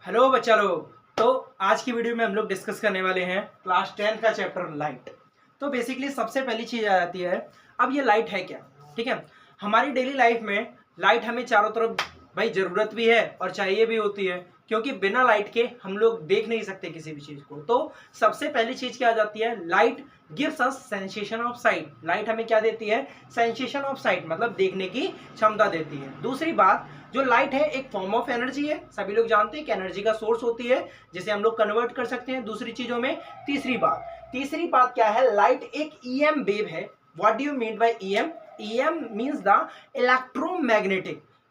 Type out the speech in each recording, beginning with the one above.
Hello बच्चा लोग। तो आज की वीडियो में हम लोग डिस्कस करने वाले हैं क्लास 10 का चैप्टर लाइट। तो बेसिकली सबसे पहली चीज आ जाती है, अब ये लाइट है क्या। ठीक है, हमारी डेली लाइफ में लाइट हमें चारों तरफ भाई जरूरत भी है और चाहिए भी होती है, क्योंकि बिना लाइट के हम लोग देख नहीं सकते किसी भी चीज को। तो सबसे पहली चीज क्या आ जाती है, light gives us sensation of site. Light हमें क्या देती है, सेंसेशन ऑफ साइट, मतलब देखने की क्षमता देती है। दूसरी बात, जो लाइट है एक फॉर्म ऑफ एनर्जी है, सभी लोग जानते हैं कि एनर्जी का सोर्स होती है जिसे हम लोग कन्वर्ट कर सकते हैं दूसरी चीजों में। तीसरी बात क्या है, लाइट एक ईएम वेव है। What do you mean by EM? EM means the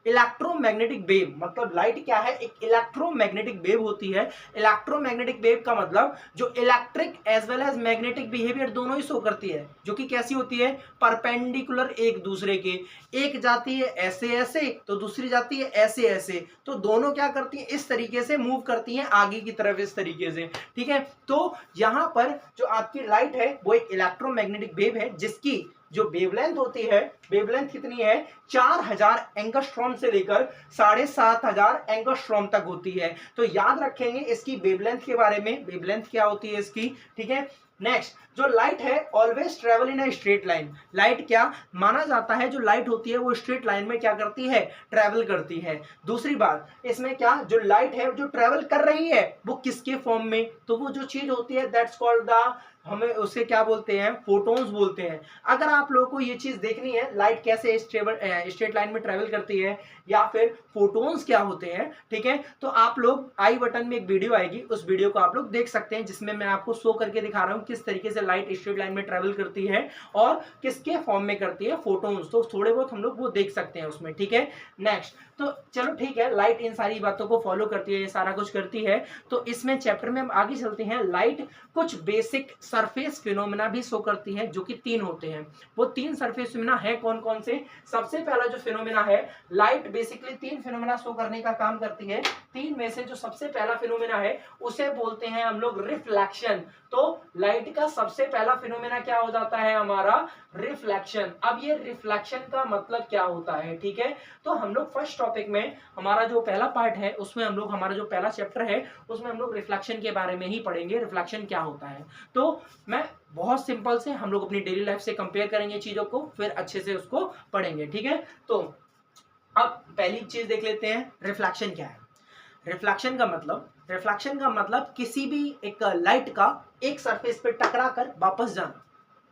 electromagnetic wave. मतलब लाइट क्या है, एक इलेक्ट्रोमैग्नेटिक वेव होती है। इलेक्ट्रोमैग्नेटिक वेव का मतलब जो electric as well as magnetic behaviour दोनों ही शो करती है, जो कि कैसी होती है, परपेंडिकुलर एक दूसरे के। एक जाती है ऐसे ऐसे तो दूसरी जाती है ऐसे ऐसे, तो दोनों क्या करती है, इस तरीके से मूव करती हैं आगे की तरफ, इस तरीके से। ठीक है, तो यहां पर जो आपकी लाइट है वो एक इलेक्ट्रोमैग्नेटिक वेव है, जिसकी जो वेवलेंथ होती है, वेवलेंथ कितनी है, 4000 एंगस्ट्रॉम से लेकर 7500 एंगस्ट्रॉम तक होती है। तो याद रखेंगे इसकी वेवलेंथ के बारे में, वेवलेंथ क्या होती है इसकी। ठीक है, नेक्स्ट, जो लाइट है always travel in a straight line. Light क्या माना जाता है, जो लाइट होती है वो स्ट्रेट लाइन में क्या करती है, ट्रेवल करती है। दूसरी बात, इसमें क्या, जो लाइट है जो ट्रेवल कर रही है वो किसके फॉर्म में, तो वो जो चीज होती है दैट्स कॉल्ड द, हमें उसे क्या बोलते हैं, फोटोन्स बोलते हैं। अगर आप लोगों को ये चीज देखनी है लाइट कैसे स्ट्रेट लाइन में ट्रेवल करती है या फिर फोटोन्स क्या होते हैं, ठीक है, तो आप लोग आई बटन में एक वीडियो आएगी, उस वीडियो को आप लोग देख सकते हैं, जिसमें मैं आपको शो करके दिखा रहा हूं किस तरीके से लाइट स्ट्रेट लाइन में ट्रेवल करती है और किसके फॉर्म में करती है, फोटोन्स। तो थोड़े बहुत हम लोग वो देख सकते हैं उसमें। ठीक है, नेक्स्ट, तो चलो ठीक है, लाइट इन सारी बातों को फॉलो करती है, ये सारा कुछ करती है। तो इसमें चैप्टर में हम आगे चलते हैं। लाइट कुछ बेसिक सरफेस फिनोमेना भी शो करती है, जो कि 3 होते हैं। वो 3 सरफेस फिनोमेना है कौन कौन से? सबसे पहला जो फिनोमेना है, लाइट बेसिकली 3 फिनोमेना शो करने का काम करती है। 3 में से जो सबसे पहला फिनोमेना है उसे बोलते हैं हम लोग रिफ्लेक्शन। तो लाइट का सबसे पहला फिनोमेना क्या हो जाता है हमारा, रिफ्लेक्शन। अब ये रिफ्लेक्शन का मतलब क्या होता है, ठीक है, तो हम लोग फर्स्ट टॉपिक में, हमारा जो पहला पार्ट है उसमें हम लोग, हमारा जो पहला चैप्टर है उसमें हम लोग रिफ्लेक्शन के बारे में ही पढ़ेंगे, रिफ्लेक्शन क्या होता है। तो मैं बहुत सिंपल से, हम लोग अपनी डेली लाइफ से कंपेयर करेंगे चीजों को, फिर अच्छे से उसको पढ़ेंगे। ठीक है, तो अब पहली चीज देख लेते हैं, रिफ्लेक्शन क्या है। रिफ्लेक्शन का मतलब किसी भी एक लाइट का एक सरफेस पे टकरा कर वापस जाना।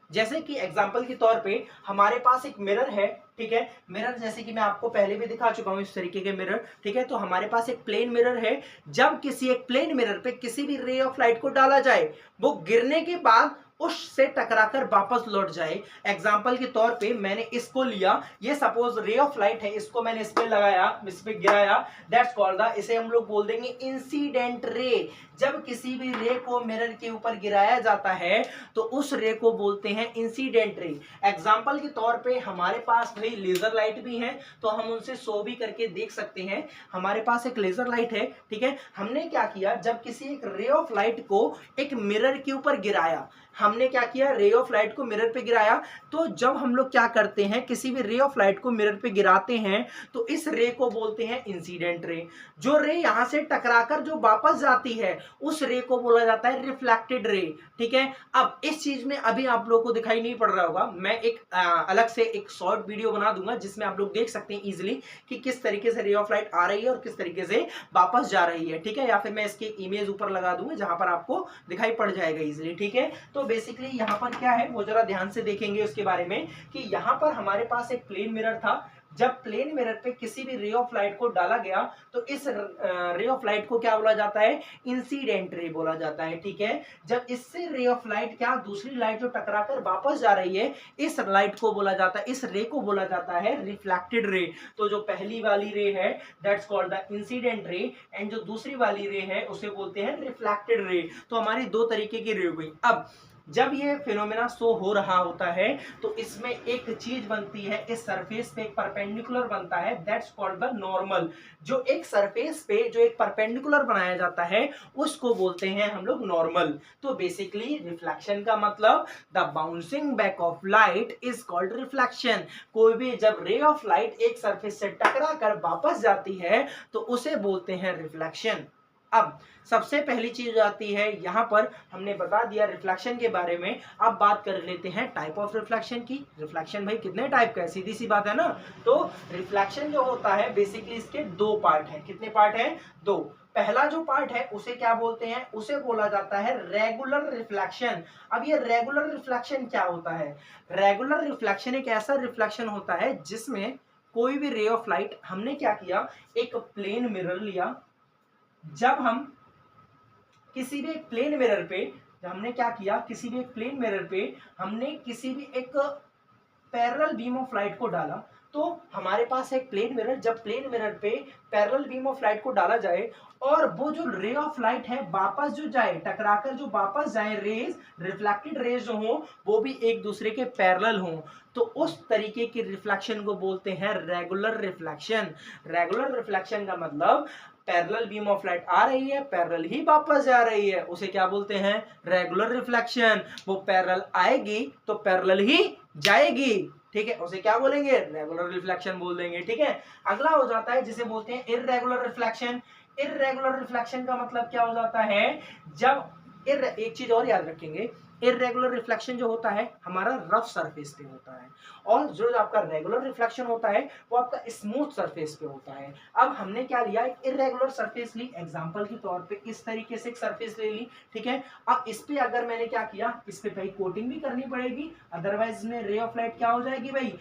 जैसे कि एग्जांपल के तौर पे हमारे पास एक मिरर है, ठीक है, मिरर जैसे कि मैं आपको पहले भी दिखा चुका हूं इस तरीके के मिरर। ठीक है, तो हमारे पास एक प्लेन मिरर है। जब किसी एक प्लेन मिरर पे किसी भी रे ऑफ लाइट को डाला जाए, वो गिरने के बाद उससे टकराकर वापस लौट जाए। एग्जाम्पल के तौर पे मैंने इसको लिया, ये सपोज रे ऑफ लाइट है, इसको मैंने इस पे लगाया, इस पे गिराया, दैट्स कॉल्ड द, इसे हम लोग बोल देंगे इंसिडेंट रे। जब किसी भी रे को मिरर के ऊपर गिराया जाता है तो उस रे को बोलते हैं इंसिडेंट रे। एग्जाम्पल के तौर पे हमारे पास भाई लेजर लाइट भी है, तो हम उनसे शो भी करके देख सकते हैं। हमारे पास एक लेजर लाइट है, ठीक है, हमने क्या किया, जब किसी एक रे ऑफ लाइट को एक मिरर के ऊपर गिराया, हमने क्या किया, रे ऑफ लाइट को मिरर पे गिराया। तो जब हम लोग क्या करते हैं, किसी भी रे ऑफ लाइट को मिरर पे गिराते हैं तो इस रे को बोलते हैं इंसिडेंट रे। जो रे यहां से टकराकर जो वापस जाती है उस रे को बोला जाता है रिफ्लेक्टेड रे। ठीक है, अब इस चीज में अभी आप लोगों को दिखाई नहीं पड़ रहा होगा, मैं एक अलग से एक शॉर्ट वीडियो बना दूंगा जिसमें आप लोग देख सकते हैं इजिली कि किस तरीके से रे ऑफ लाइट आ रही है और किस तरीके से वापस जा रही है। ठीक है, या फिर मैं इसकी इमेज ऊपर लगा दूंगा जहां पर आपको दिखाई पड़ जाएगा इजिली। ठीक है, तो बेसिकली यहां पर क्या है वो जरा ध्यान से देखेंगे उसके बारे में, कि यहां पर हमारे पास एक प्लेन मिरर था। जब प्लेन मिरर पे किसी भी रे ऑफ लाइट को डाला गया तो इस रे ऑफ लाइट को क्या बोला जाता है, इंसिडेंट रे बोला जाता है। ठीक है, जब इससे रे ऑफ लाइट क्या, दूसरी लाइट जो टकराकर वापस जा रही है, इस लाइट को बोला जाता है, इस रे को बोला जाता है रिफ्लेक्टेड रे। तो जो पहली वाली रे है that's called the incident ray, and जो दूसरी वाली रे है उसे बोलते हैं रिफ्लेक्टेड रे। तो हमारी 2 तरीके की रे हो गई। अब जब ये फिनोमेना शो हो रहा होता है तो इसमें एक चीज बनती है, इस सरफेस पे एक परपेंडिकुलर बनता है, दैट्स कॉल्ड द नॉर्मल। जो एक सरफेस पे जो एक परपेंडिकुलर बनाया जाता है उसको बोलते हैं हम लोग नॉर्मल। तो बेसिकली रिफ्लेक्शन का मतलब the bouncing back of light is called reflection. कोई भी जब रे ऑफ लाइट एक सरफेस से टकरा कर वापस जाती है तो उसे बोलते हैं रिफ्लेक्शन। अब सबसे पहली चीज आती है, यहाँ पर हमने बता दिया रिफ्लेक्शन के बारे में। अब बात कर लेते हैं टाइप ऑफ रिफ्लेक्शन की। रिफ्लेक्शन भाई कितने टाइप का है, सीधी सी बात है ना। तो रिफ्लेक्शन जो होता है बेसिकली इसके दो पार्ट हैं। कितने पार्ट हैं? दो। पहला जो पार्ट है उसे क्या बोलते हैं? उसे बोला जाता है रेगुलर रिफ्लेक्शन। अब ये रेगुलर रिफ्लेक्शन क्या होता है? रेगुलर रिफ्लेक्शन एक ऐसा रिफ्लेक्शन होता है जिसमें कोई भी रे ऑफ लाइट, हमने क्या किया, एक प्लेन मिरर लिया। जब हम किसी भी एक प्लेन मिरर पे, जब हमने क्या किया, किसी भी एक प्लेन मिरर पे हमने किसी भी एक पैरेलल बीम ऑफ लाइट को डाला, तो हमारे पास एक प्लेन मिरर, जब प्लेन मिरर पे पैरेलल बीम ऑफ लाइट को डाला जाए और वो जो रे ऑफ लाइट है वापस जो जाए, टकराकर जो वापस जाए रेज, रिफ्लेक्टेड रेज जो हो वो भी एक दूसरे के पैरेलल हो, तो उस तरीके की रिफ्लेक्शन को बोलते हैं रेगुलर रिफ्लेक्शन। रेगुलर रिफ्लेक्शन का मतलब पैरेलल बीम ऑफ लाइट आ रही है, पैरेलल ही वापस जा रही है, उसे क्या बोलते हैं? Regular reflection. वो पैरेलल आएगी तो पैरेलल ही जाएगी, ठीक है, उसे क्या बोलेंगे? रेगुलर रिफ्लेक्शन बोल देंगे, ठीक है। अगला हो जाता है जिसे बोलते हैं इर्रेगुलर रिफ्लेक्शन। इर्रेगुलर रिफ्लेक्शन का मतलब क्या हो जाता है? जब एक चीज और याद रखेंगे, इर्रेगुलर रिफ्लेक्शन जो होता है हमारा रफ सरफेस पे होता है, और जो आपका रेगुलर रिफ्लेक्शन होता है वो आपका स्मूथ सरफेस पे होता है। अब हमने क्या लिया, एक इर्रेगुलर सरफेस ली, एग्जांपल के तौर पे इस तरीके से एक सरफेस ले ली, ठीक है। अब इस पे अगर मैंने क्या किया, इस पे भाई कोटिंग भी करनी पड़ेगी, अदरवाइज में रे ऑफ लाइट क्या हो जाएगी भाई,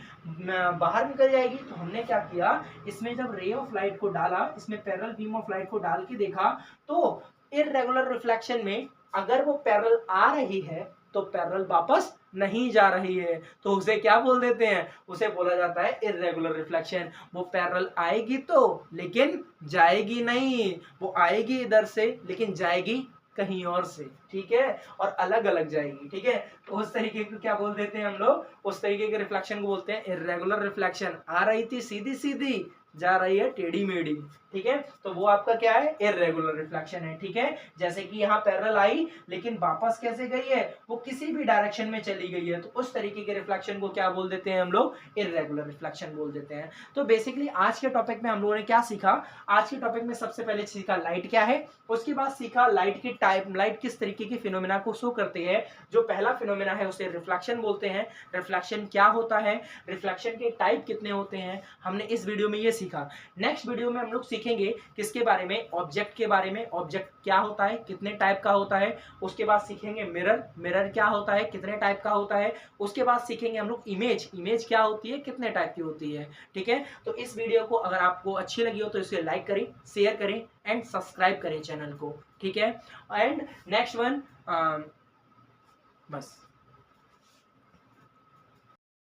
बाहर निकल जाएगी। तो हमने क्या किया, इसमें जब रे ऑफ लाइट को डाला, इसमें पैरेलल बीम ऑफ लाइट को डाल के देखा, तो इर्रेगुलर रिफ्लेक्शन में अगर वो पैरेलल आ रही है तो पैरेलल वापस नहीं जा रही है, तो उसे क्या बोल देते हैं? उसे बोला जाता है इर्रेगुलर रिफ्लेक्शन। वो पैरेलल आएगी तो लेकिन जाएगी नहीं, वो आएगी इधर से लेकिन जाएगी कहीं और से, ठीक है, और अलग अलग जाएगी, ठीक है। तो उस तरीके को क्या बोल देते हैं हम लोग? उस तरीके के रिफ्लेक्शन को बोलते हैं इर्रेगुलर रिफ्लेक्शन। आ रही थी सीधी सीधी, जा रही है टेढ़ी मेढ़ी, ठीक है, तो वो आपका क्या है? इर्रेगुलर रिफ्लेक्शन है, ठीक है। जैसे कि यहाँ पैरेलल आई लेकिन वापस कैसे गई है, वो किसी भी डायरेक्शन में चली गई है, तो उस तरीके के रिफ्लेक्शन को क्या बोल देते हैं हम लोग? इर्रेगुलर रिफ्लेक्शन बोल देते हैं। तो बेसिकली आज के टॉपिक में हम लोगों ने क्या सीखा? आज के टॉपिक में सबसे पहले सीखा लाइट क्या है, उसके बाद सीखा लाइट की टाइप, लाइट किस तरीके के फिनोमेना को शो करते हैं। जो पहला फिनोमेना है उसे रिफ्लेक्शन बोलते हैं। रिफ्लेक्शन क्या होता है, रिफ्लेक्शन के टाइप कितने होते हैं, हमने इस वीडियो में ये सीखा। नेक्स्ट वीडियो में हम लोग सीखेंगे किसके बारे में? ऑब्जेक्ट के बारे में। ऑब्जेक्ट क्या होता है, कितने टाइप का होता है। उसके बाद सीखेंगे मिरर, मिरर क्या होता है, कितने टाइप का होता है। उसके बाद सीखेंगे हम लोग इमेज, इमेज क्या होती है, कितने टाइप की होती है, ठीक है। तो इस वीडियो को अगर आपको अच्छी लगी हो तो इसे लाइक करें, शेयर करें एंड सब्सक्राइब करें चैनल को, ठीक है। एंड नेक्स्ट वन बस।